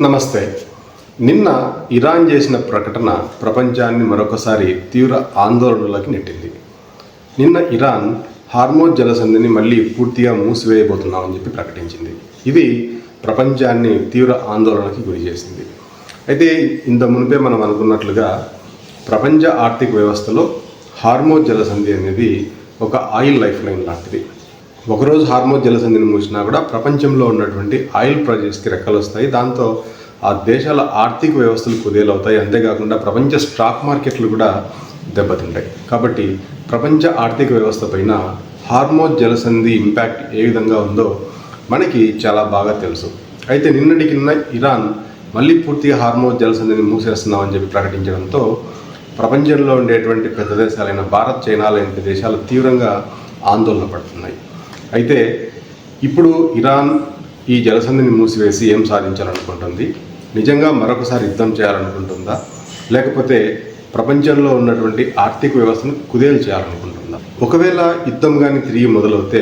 నమస్తే. నిన్న ఇరాన్ చేసిన ప్రకటన ప్రపంచాన్ని మరొకసారి తీవ్ర ఆందోళనలోకి నెట్టింది. నిన్న ఇరాన్ హార్మోజ్ జలసంధిని మళ్ళీ పూర్తిగా మూసివేయబోతున్నామని చెప్పి ప్రకటించింది. ఇది ప్రపంచాన్ని తీవ్ర ఆందోళనకి గురి చేసింది. అయితే ఇంత మునిపే మనం అనుకున్నట్లుగా ప్రపంచ ఆర్థిక వ్యవస్థలో హార్మోజ్ జలసంధి అనేది ఒక ఆయిల్ లైఫ్ లైన్ లాంటిది. ఒకరోజు హార్మోజ్ జలసంధిని మూసినా కూడా ప్రపంచంలో ఉన్నటువంటి ఆయిల్ ప్రాజెక్ట్స్కి రెక్కలు వస్తాయి. దాంతో ఆ దేశాల ఆర్థిక వ్యవస్థలు కుదేలవుతాయి. అంతేకాకుండా ప్రపంచ స్టాక్ మార్కెట్లు కూడా దెబ్బతింటాయి. కాబట్టి ప్రపంచ ఆర్థిక వ్యవస్థ పైన హార్మోజ్ జలసంధి ఇంపాక్ట్ ఏ విధంగా ఉందో మనకి చాలా బాగా తెలుసు. అయితే నిన్నటికి ఇరాన్ మళ్ళీ పూర్తిగా హార్మోజ్ జలసంధిని మూసేస్తున్నామని చెప్పి ప్రకటించడంతో ప్రపంచంలో ఉండేటువంటి పెద్ద దేశాలైన భారత్, చైనా లాంటి దేశాలు తీవ్రంగా ఆందోళన పడుతున్నాయి. అయితే ఇప్పుడు ఇరాన్ ఈ జలసంధిని మూసివేసి ఏం సాధించాలనుకుంటుంది? నిజంగా మరొకసారి యుద్ధం చేయాలనుకుంటుందా, లేకపోతే ప్రపంచంలో ఉన్నటువంటి ఆర్థిక వ్యవస్థను కుదేలు చేయాలనుకుంటుందా? ఒకవేళ యుద్ధం కానీ తిరిగి మొదలవుతే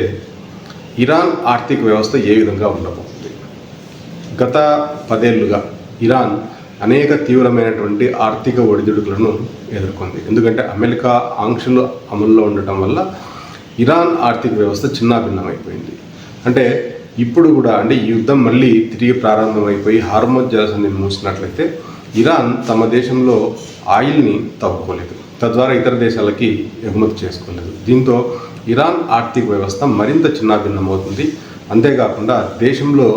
ఇరాన్ ఆర్థిక వ్యవస్థ ఏ విధంగా ఉండబోతుంది? గత 10 ఏళ్లుగా ఇరాన్ అనేక తీవ్రమైనటువంటి ఆర్థిక ఒడిదుడుకులను ఎదుర్కొంది. ఎందుకంటే అమెరికా ఆంక్షలు అమల్లో ఉండటం వల్ల ఇరాన్ ఆర్థిక వ్యవస్థ చిన్నాభిన్నమైపోయింది. అంటే ఇప్పుడు కూడా ఈ యుద్ధం మళ్ళీ తిరిగి ప్రారంభమైపోయి హార్మోజ్ జలసంధిని మూసినట్లయితే ఇరాన్ తమ దేశంలో ఆయిల్ని తవ్వుకోలేదు, తద్వారా ఇతర దేశాలకి ఎగుమతి చేసుకోలేదు. దీంతో ఇరాన్ ఆర్థిక వ్యవస్థ మరింత చిన్నాభిన్నమవుతుంది. అంతేకాకుండా దేశంలో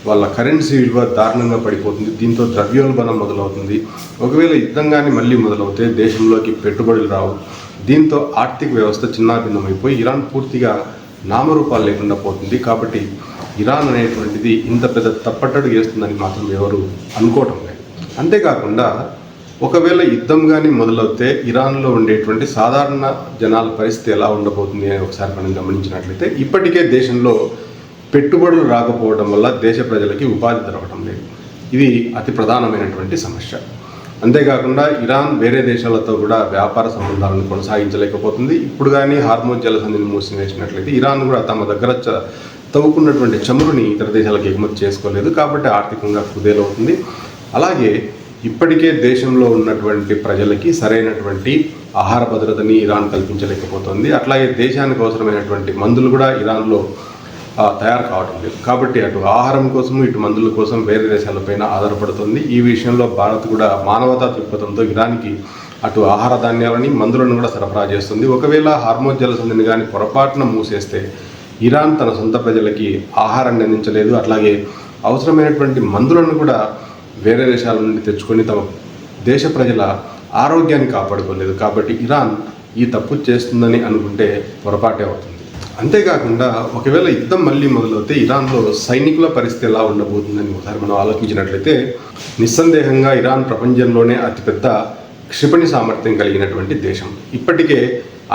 వాళ్ళ కరెన్సీ విలువ దారుణంగా పడిపోతుంది. దీంతో ద్రవ్యోల్బణం మొదలవుతుంది. ఒకవేళ యుద్ధం కానీ మళ్ళీ మొదలవుతే దేశంలోకి పెట్టుబడులు రావు. దీంతో ఆర్థిక వ్యవస్థ చిన్నాభిన్నమైపోయి ఇరాన్ పూర్తిగా నామరూపాలు లేకుండా పోతుంది. కాబట్టి ఇరాన్ అనేటువంటిది ఇంత పెద్ద తప్పట్టడు చేస్తుందని మాత్రం ఎవరు అనుకోవటం లేదు. అంతేకాకుండా ఒకవేళ యుద్ధం కానీ మొదలవుతే ఇరాన్లో ఉండేటువంటి సాధారణ జనాల పరిస్థితి ఎలా ఉండబోతుంది అని ఒకసారి మనం గమనించినట్లయితే ఇప్పటికే దేశంలో పెట్టుబడులు రాకపోవడం వల్ల దేశ ప్రజలకి ఉపాధి దొరకడం లేదు. ఇది అతి ప్రధానమైనటువంటి సమస్య. అంతేకాకుండా ఇరాన్ వేరే దేశాలతో కూడా వ్యాపార సంబంధాలను కొనసాగించలేకపోతుంది. ఇప్పుడు కానీ హార్మోజ్ జలసంధిని మూసివేసినట్లయితే ఇరాన్ కూడా తమ దగ్గర తవ్వుకున్నటువంటి చమురుని ఇతర దేశాలకు ఎగుమతి చేసుకోలేదు. కాబట్టి ఆర్థికంగా కుదేలవుతుంది. అలాగే ఇప్పటికే దేశంలో ఉన్నటువంటి ప్రజలకి సరైనటువంటి ఆహార భద్రతని ఇరాన్ కల్పించలేకపోతుంది. అట్లాగే దేశానికి అవసరమైనటువంటి మందులు కూడా ఇరాన్లో తయారు కావడం లేదు. కాబట్టి అటు ఆహారం కోసము ఇటు మందుల కోసం వేరే దేశాలపైన ఆధారపడుతుంది. ఈ విషయంలో భారత్ కూడా మానవతా దృక్పథంతో ఇరాన్కి అటు ఆహార ధాన్యాలని మందులను కూడా సరఫరా చేస్తుంది. ఒకవేళ హార్మోజ్ జలసంధిని కానీ పొరపాటున మూసేస్తే ఇరాన్ తన సొంత ప్రజలకి ఆహారాన్ని అందించలేదు. అట్లాగే అవసరమైనటువంటి మందులను కూడా వేరే దేశాల నుండి తెచ్చుకొని తమ దేశ ప్రజల ఆరోగ్యాన్ని కాపాడుకోలేదు. కాబట్టి ఇరాన్ ఈ తప్పు చేస్తుందని అనుకుంటే పొరపాటే అవుతుంది. అంతేకాకుండా ఒకవేళ యుద్ధం మళ్ళీ మొదలవుతే ఇరాన్లో సైనికుల పరిస్థితి ఎలా ఉండబోతుందని ఒకసారి మనం ఆలోచించినట్లయితే నిస్సందేహంగా ఇరాన్ ప్రపంచంలోనే అతిపెద్ద క్షిపణి సామర్థ్యం కలిగినటువంటి దేశం. ఇప్పటికే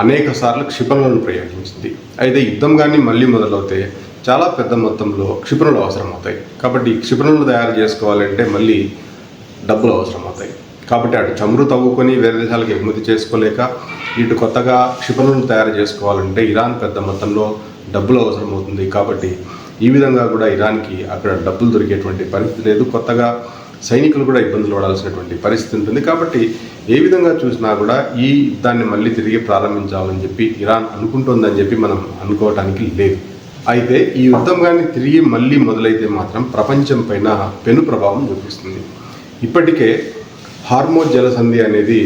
అనేక సార్లు క్షిపణులను ప్రయోగించింది. అయితే యుద్ధం కానీ మళ్ళీ మొదలవుతే చాలా పెద్ద మొత్తంలో క్షిపణులు అవసరమవుతాయి. కాబట్టి క్షిపణులను తయారు చేసుకోవాలంటే మళ్ళీ డబ్బులు అవసరమవుతాయి. కాబట్టి అటు చమురు తవ్వుకొని వేరే దేశాలకు ఎగుమతి చేసుకోలేక ఇటు కొత్తగా క్షిపణులను తయారు చేసుకోవాలంటే ఇరాన్ పెద్ద మొత్తంలో డబ్బులు అవసరమవుతుంది. కాబట్టి ఈ విధంగా కూడా ఇరాన్కి అక్కడ డబ్బులు దొరికేటువంటి పరిస్థితి లేదు. కొత్తగా సైనికులు కూడా ఇబ్బందులు పడాల్సినటువంటి పరిస్థితి ఉంటుంది. కాబట్టి ఏ విధంగా చూసినా కూడా ఈ యుద్ధాన్ని మళ్ళీ తిరిగి ప్రారంభించాలని చెప్పి ఇరాన్ అనుకుంటుందని చెప్పి మనం అనుకోవటానికి లేదు. అయితే ఈ యుద్ధం కానీ తిరిగి మళ్ళీ మొదలైతే మాత్రం ప్రపంచం పైన పెను ప్రభావం చూపిస్తుంది. ఇప్పటికే హార్మోజ్ జలసంధి అనేది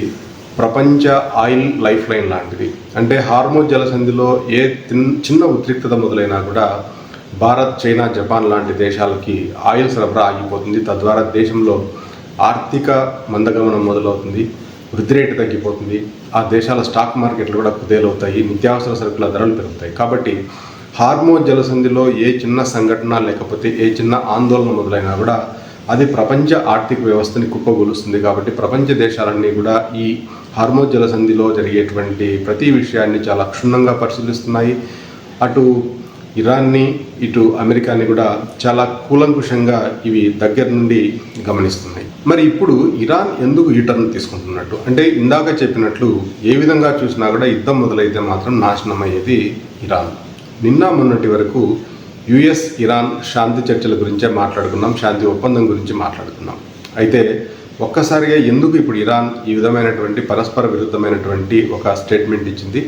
ప్రపంచ ఆయిల్ లైఫ్ లైన్ లాంటిది. అంటే హార్మోజ్ జలసంధిలో ఏ చిన్న ఉద్రిక్తత మొదలైనా కూడా భారత్, చైనా, జపాన్ లాంటి దేశాలకి ఆయిల్ సరఫరా ఆగిపోతుంది. తద్వారా దేశంలో ఆర్థిక మందగమనం మొదలవుతుంది, వృద్ధి రేటు తగ్గిపోతుంది, ఆ దేశాల స్టాక్ మార్కెట్లు కూడా కుదేలవుతాయి, నిత్యావసర సరుకుల ధరలు పెరుగుతాయి. కాబట్టి హార్మోజ్ జలసంధిలో ఏ చిన్న సంఘటన లేకపోతే ఏ చిన్న ఆందోళన మొదలైనా కూడా అది ప్రపంచ ఆర్థిక వ్యవస్థని కుప్పగొలుస్తుంది. కాబట్టి ప్రపంచ దేశాలన్నీ కూడా ఈ హార్మోజ్ జలసంధిలో జరిగేటువంటి ప్రతి విషయాన్ని చాలా క్షుణ్ణంగా పరిశీలిస్తున్నాయి. అటు ఇరాన్ని ఇటు అమెరికాని కూడా చాలా కూలంకుషంగా ఇవి దగ్గర నుండి గమనిస్తున్నాయి. మరి ఇప్పుడు ఇరాన్ ఎందుకు ఈ టర్న్ తీసుకుంటున్నట్టు అంటే ఇందాక చెప్పినట్లు ఏ విధంగా చూసినా కూడా యుద్ధం మొదలైతే మాత్రం నాశనం అయ్యేది ఇరాన్. నిన్న మొన్నటి వరకు యుఎస్ ఇరాన్ శాంతి చర్చల గురించే మాట్లాడుకున్నాం, శాంతి ఒప్పందం గురించి మాట్లాడుకున్నాం. అయితే ఒక్కసారిగా ఎందుకు ఇప్పుడు ఇరాన్ ఈ విధమైనటువంటి పరస్పర విరుద్ధమైనటువంటి ఒక స్టేట్మెంట్ ఇచ్చింది,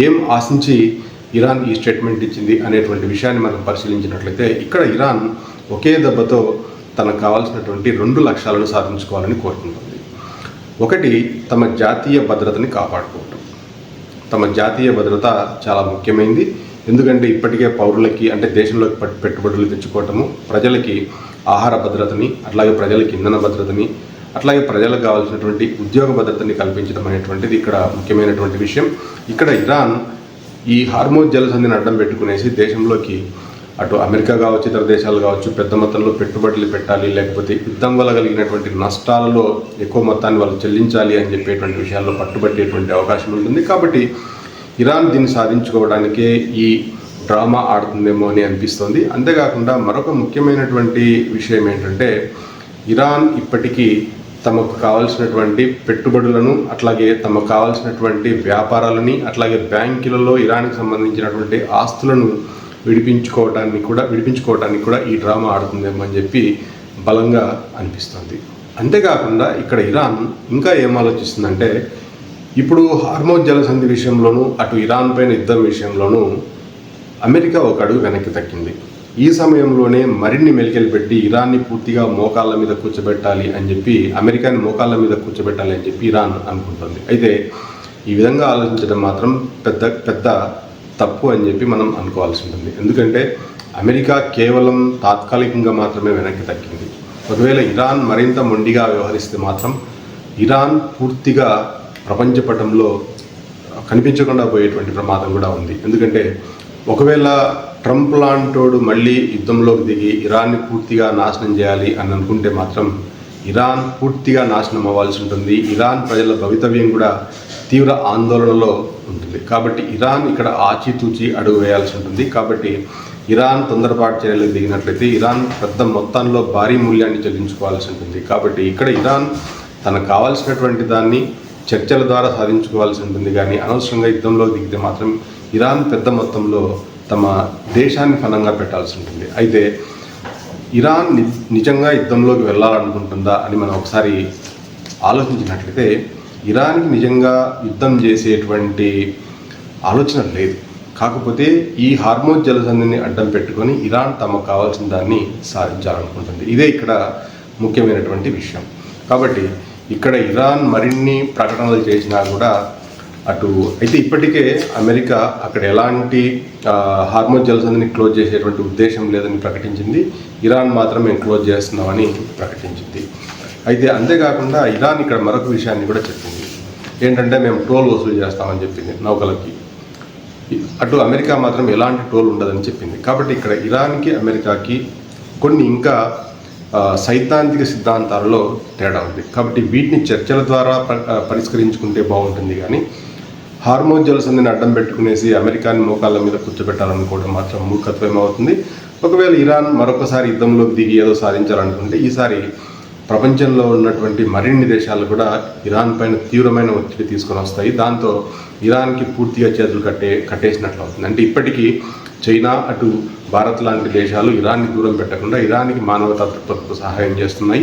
ఏం ఆశించి ఇరాన్ ఈ స్టేట్మెంట్ ఇచ్చింది అనేటువంటి విషయాన్ని మనం పరిశీలించినట్లయితే ఇక్కడ ఇరాన్ ఒకే దెబ్బతో తనకు కావాల్సినటువంటి 2 లక్ష్యాలను సాధించుకోవాలని కోరుకుంటుంది. ఒకటి, తమ జాతీయ భద్రతని కాపాడుకోవటం. తమ జాతీయ భద్రత చాలా ముఖ్యమైనది. ఎందుకంటే ఇప్పటికే పౌరులకి అంటే దేశంలోకి పెట్టుబడులు తెచ్చుకోవటము, ప్రజలకి ఆహార భద్రతని, అట్లాగే ప్రజలకి ఇంధన భద్రతని, అట్లాగే ప్రజలకు కావాల్సినటువంటి ఉద్యోగ భద్రతని కల్పించడం అనేటువంటిది ఇక్కడ ముఖ్యమైనటువంటి విషయం. ఇక్కడ ఇరాన్ ఈ హార్మోజ్ జలసంధిని అడ్డం పెట్టుకునేసి దేశంలోకి అటు అమెరికా కావచ్చు, ఇతర దేశాలు కావచ్చు పెద్ద మొత్తంలో పెట్టుబడులు పెట్టాలి, లేకపోతే యుద్ధం వల్ల కలిగినటువంటి నష్టాలలో ఎక్కువ మొత్తాన్ని వాళ్ళు చెల్లించాలి అని చెప్పేటువంటి విషయాల్లో పట్టుబట్టేటువంటి అవకాశం ఉంటుంది. కాబట్టి ఇరాన్ దీన్ని సాధించుకోవడానికే ఈ డ్రామా ఆడుతుందేమో అని అనిపిస్తోంది. అంతేకాకుండా మరొక ముఖ్యమైనటువంటి విషయం ఏంటంటే ఇరాన్ ఇప్పటికీ తమకు కావాల్సినటువంటి పెట్టుబడులను, అట్లాగే తమకు కావాల్సినటువంటి వ్యాపారాలని, అట్లాగే బ్యాంకులలో ఇరాన్కి సంబంధించినటువంటి ఆస్తులను విడిపించుకోవడానికి కూడా ఈ డ్రామా ఆడుతుందేమో అని చెప్పి బలంగా అనిపిస్తుంది. అంతేకాకుండా ఇక్కడ ఇరాన్ ఇంకా ఏం ఆలోచిస్తుందంటే ఇప్పుడు హార్మోజ్ జలసంధి విషయంలోనూ, అటు ఇరాన్ పైన యుద్ధం విషయంలోనూ అమెరికా ఒక అడుగు వెనక్కి తగ్గింది. ఈ సమయంలోనే మరిన్ని మెలికలు పెట్టి ఇరాన్ని పూర్తిగా మోకాళ్ళ మీద కూర్చోబెట్టాలి అని చెప్పి, అమెరికాని మోకాళ్ళ మీద కూర్చోబెట్టాలి అని చెప్పి ఇరాన్ అనుకుంటుంది. అయితే ఈ విధంగా ఆలోచించడం మాత్రం పెద్ద తప్పు అని చెప్పి మనం అనుకోవాల్సి ఉంటుంది. ఎందుకంటే అమెరికా కేవలం తాత్కాలికంగా మాత్రమే వెనక్కి తగ్గింది. ఒకవేళ ఇరాన్ మరింత మొండిగా వ్యవహరిస్తే మాత్రం ఇరాన్ పూర్తిగా ప్రపంచ పటంలో కనిపించకుండా పోయేటువంటి ప్రమాదం కూడా ఉంది. ఎందుకంటే ఒకవేళ ట్రంప్ లాంటోడు మళ్ళీ యుద్ధంలోకి దిగి ఇరాన్ని పూర్తిగా నాశనం చేయాలి అని అనుకుంటే మాత్రం ఇరాన్ పూర్తిగా నాశనం అవ్వాల్సి ఉంటుంది. ఇరాన్ ప్రజల భవితవ్యం కూడా తీవ్ర ఆందోళనలో ఉంటుంది. కాబట్టి ఇరాన్ ఇక్కడ ఆచితూచి అడుగు వేయాల్సి ఉంటుంది. కాబట్టి ఇరాన్ తొందరపాటు చర్యలకు దిగినట్లయితే ఇరాన్ పెద్ద మొత్తంలో భారీ మూల్యాన్ని చెల్లించుకోవాల్సి ఉంటుంది. కాబట్టి ఇక్కడ ఇరాన్ తనకు కావాల్సినటువంటి దాన్ని చర్చల ద్వారా సాధించుకోవాల్సి ఉంటుంది. కానీ అనవసరంగా యుద్ధంలో దిగితే మాత్రం ఇరాన్ పెద్ద మొత్తంలో తమ దేశాన్ని ఫలంగా పెట్టాల్సి ఉంటుంది. అయితే ఇరాన్ నిజంగా యుద్ధంలోకి వెళ్ళాలనుకుంటుందా అని మనం ఒకసారి ఆలోచించినట్లయితే ఇరాన్కి నిజంగా యుద్ధం చేసేటువంటి ఆలోచన లేదు. కాకపోతే ఈ హార్మోజ్ జలసంధిని అడ్డం పెట్టుకొని ఇరాన్ తమకు కావాల్సిన దాన్ని సాధించాలనుకుంటుంది. ఇదే ఇక్కడ ముఖ్యమైనటువంటి విషయం. కాబట్టి ఇక్కడ ఇరాన్ మరిన్ని ప్రకటనలు చేసినా కూడా అయితే ఇప్పటికే అమెరికా అక్కడ ఎలాంటి హార్మోజ్ జలసంధిని క్లోజ్ చేసేటువంటి ఉద్దేశం లేదని ప్రకటించింది. ఇరాన్ మాత్రం మేము క్లోజ్ చేస్తున్నామని ప్రకటించింది. అయితే అంతేకాకుండా ఇరాన్ ఇక్కడ మరొక విషయాన్ని కూడా చెప్పింది. ఏంటంటే మేము టోల్ వసూలు చేస్తామని చెప్పింది నౌకలకి. అటు అమెరికా మాత్రం ఎలాంటి టోల్ ఉండదని చెప్పింది. కాబట్టి ఇక్కడ ఇరాన్కి అమెరికాకి కొన్ని ఇంకా సైద్ధాంతిక సిద్ధాంతాలలో తేడా ఉంది. కాబట్టి వీటిని చర్చల ద్వారా పరిష్కరించుకుంటే బాగుంటుంది. కానీ హార్మోజ్ జలసంధిని అడ్డం పెట్టుకునేసి అమెరికాని మోకాళ్ళ మీద కూర్చోబెట్టాలనుకోవడం మాత్రం మూర్ఖత్వం అవుతుంది. ఒకవేళ ఇరాన్ మరొకసారి యుద్ధంలోకి దిగి ఏదో సాధించాలనుకుంటే ఈసారి ప్రపంచంలో ఉన్నటువంటి మరిన్ని దేశాలు కూడా ఇరాన్ పైన తీవ్రమైన ఒత్తిడి తీసుకొని వస్తాయి. దాంతో ఇరాన్కి పూర్తిగా చేతులు కట్టేసినట్లు అవుతుంది. అంటే ఇప్పటికీ చైనా, అటు భారత్ లాంటి దేశాలు ఇరాన్ని దూరం పెట్టకుండా ఇరాన్కి మానవతా దృక్పథంతో సహాయం చేస్తున్నాయి.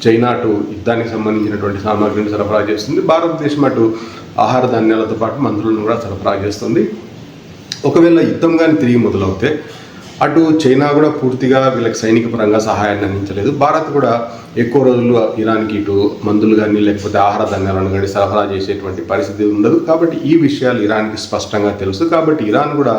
చైనా అటు యుద్ధానికి సంబంధించినటువంటి సామాగ్రిని సరఫరా చేస్తుంది. భారతదేశం అటు ఆహార ధాన్యాలతో పాటు మందులను కూడా సరఫరా చేస్తుంది. ఒకవేళ యుద్ధం కానీ తిరిగి మొదలవుతే అటు చైనా కూడా పూర్తిగా వీళ్ళకి సైనిక పరంగా సహాయాన్ని అందించలేదు. భారత్ కూడా ఎక్కువ రోజులు ఇరాన్కి ఇటు మందులు కానీ లేకపోతే ఆహార ధాన్యాలను కానీ సరఫరా చేసేటువంటి పరిస్థితి ఉండదు. కాబట్టి ఈ విషయాలు ఇరాన్కి స్పష్టంగా తెలుసు. కాబట్టి ఇరాన్ కూడా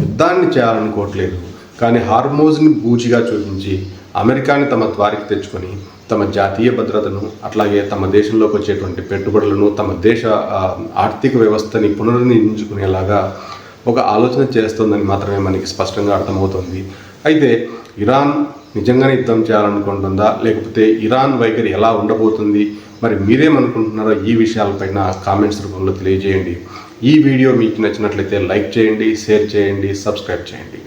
యుద్ధాన్ని చేయాలనుకోవట్లేదు. కానీ హార్మోజ్ని బూచిగా చూపించి అమెరికాని తమ ద్వారికి తెచ్చుకొని తమ జాతీయ భద్రతను, అట్లాగే తమ దేశంలోకి వచ్చేటువంటి పెట్టుబడులను, తమ దేశ ఆర్థిక వ్యవస్థని పునర్నిర్మించుకునేలాగా ఒక ఆలోచన చేస్తుందని మాత్రమే మనకి స్పష్టంగా అర్థమవుతుంది. అయితే ఇరాన్ నిజంగానే యుద్ధం చేయాలనుకుంటుందా, లేకపోతే ఇరాన్ వైఖరి ఎలా ఉండబోతుంది, మరి మీరేమనుకుంటున్నారో ఈ విషయాలపైన కామెంట్స్ రూపంలో తెలియజేయండి. ఈ వీడియో మీకు నచ్చినట్లయితే లైక్ చేయండి, షేర్ చేయండి, సబ్స్క్రైబ్ చేయండి.